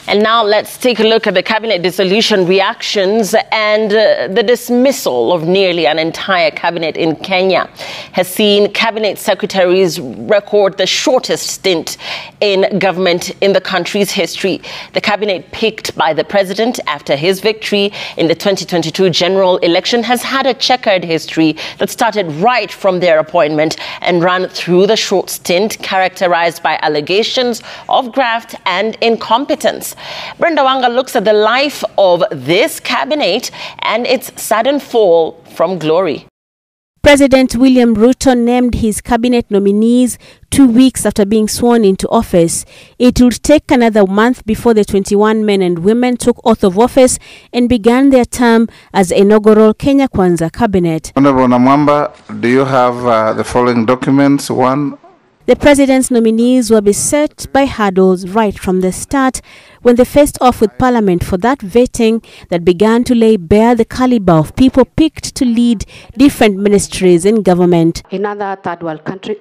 And now let's take a look at the cabinet dissolution reactions and the dismissal of nearly an entire cabinet in Kenya has seen cabinet secretaries record the shortest stint in government in the country's history. The cabinet picked by the president after his victory in the 2022 general election has had a checkered history that started right from their appointment and ran through the short stint characterized by allegations of graft and incompetence. Brenda Wanga looks at the life of this cabinet and its sudden fall from glory. President William Ruto named his cabinet nominees 2 weeks after being sworn into office. It would take another month before the 21 men and women took oath of office and began their term as the inaugural Kenya Kwanza cabinet. Honorable Namwamba, do you have the following documents? One. The president's nominees were beset by hurdles right from the start when they faced off with Parliament for that vetting that began to lay bare the caliber of people picked to lead different ministries in government. In other third world countries,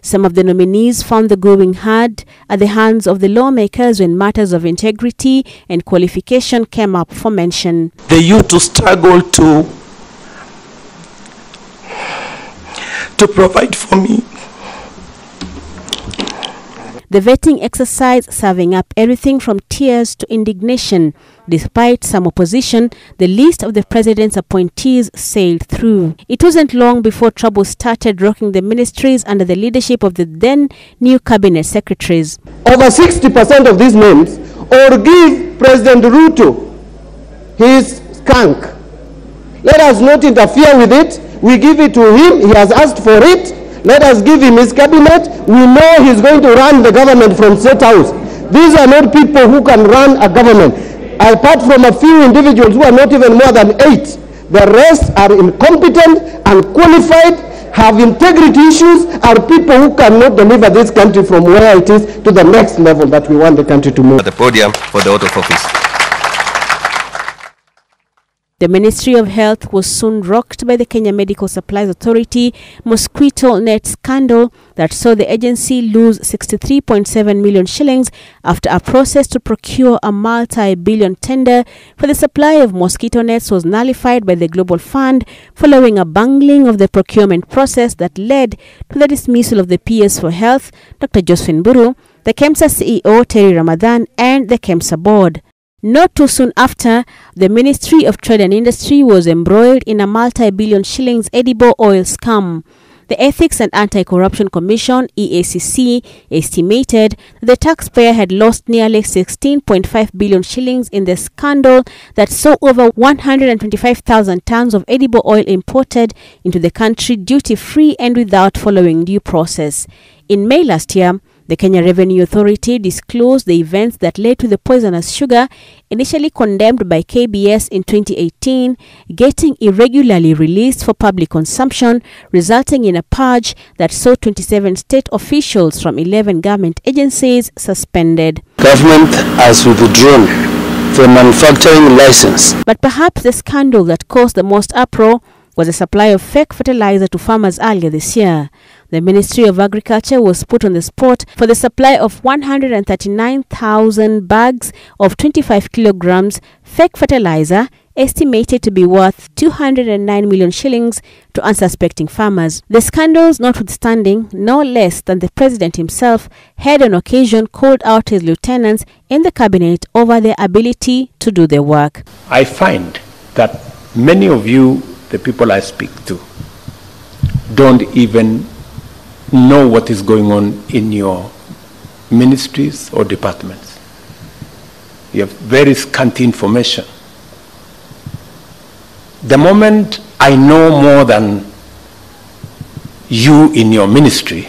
Some of the nominees found the going hard at the hands of the lawmakers when matters of integrity and qualification came up for mention. They used to struggle to provide for me. The vetting exercise serving up everything from tears to indignation. Despite some opposition, the list of the president's appointees sailed through. It wasn't long before trouble started rocking the ministries under the leadership of the then new cabinet secretaries. Over 60% of these names, or give President Ruto his skunk. Let us not interfere with it. We give it to him. He has asked for it. Let us give him his cabinet. We know he's going to run the government from State House. These are not people who can run a government. Apart from a few individuals who are not even more than 8, the rest are incompetent, unqualified, have integrity issues, are people who cannot deliver this country from where it is to the next level that we want the country to move. At the podium for the oath of office. The Ministry of Health was soon rocked by the Kenya Medical Supplies Authority mosquito net scandal that saw the agency lose 63.7 million shillings after a process to procure a multi-billion tender for the supply of mosquito nets was nullified by the Global Fund following a bungling of the procurement process that led to the dismissal of the PS for Health, Dr. Josephine Buru, the KEMSA CEO Terry Ramadhan and the KEMSA board. Not too soon after, the Ministry of Trade and Industry was embroiled in a multi-billion shillings edible oil scam. The Ethics and Anti-Corruption Commission, EACC, estimated that the taxpayer had lost nearly 16.5 billion shillings in the scandal that saw over 125,000 tons of edible oil imported into the country duty-free and without following due process. In May last year, the Kenya Revenue Authority disclosed the events that led to the poisonous sugar, initially condemned by KBS in 2018, getting irregularly released for public consumption, resulting in a purge that saw 27 state officials from 11 government agencies suspended. Government has withdrawn the manufacturing license. But perhaps the scandal that caused the most uproar was the supply of fake fertilizer to farmers earlier this year. The Ministry of Agriculture was put on the spot for the supply of 139,000 bags of 25 kilograms fake fertilizer estimated to be worth 209 million shillings to unsuspecting farmers. The scandals notwithstanding, no less than the president himself had on occasion called out his lieutenants in the cabinet over their ability to do their work. I find that many of you, the people I speak to, don't even know what is going on in your ministries or departments. You have very scanty information. The moment I know more than you in your ministry,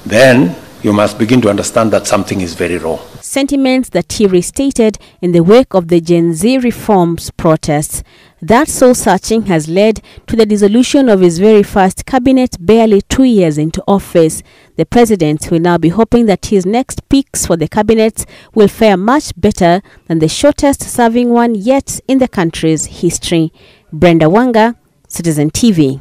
then you must begin to understand that something is very wrong. Sentiments that he restated in the wake of the Gen Z reforms protests. That soul-searching has led to the dissolution of his very first cabinet barely 2 years into office. The president will now be hoping that his next picks for the cabinet will fare much better than the shortest-serving one yet in the country's history. Brenda Wanga, Citizen TV.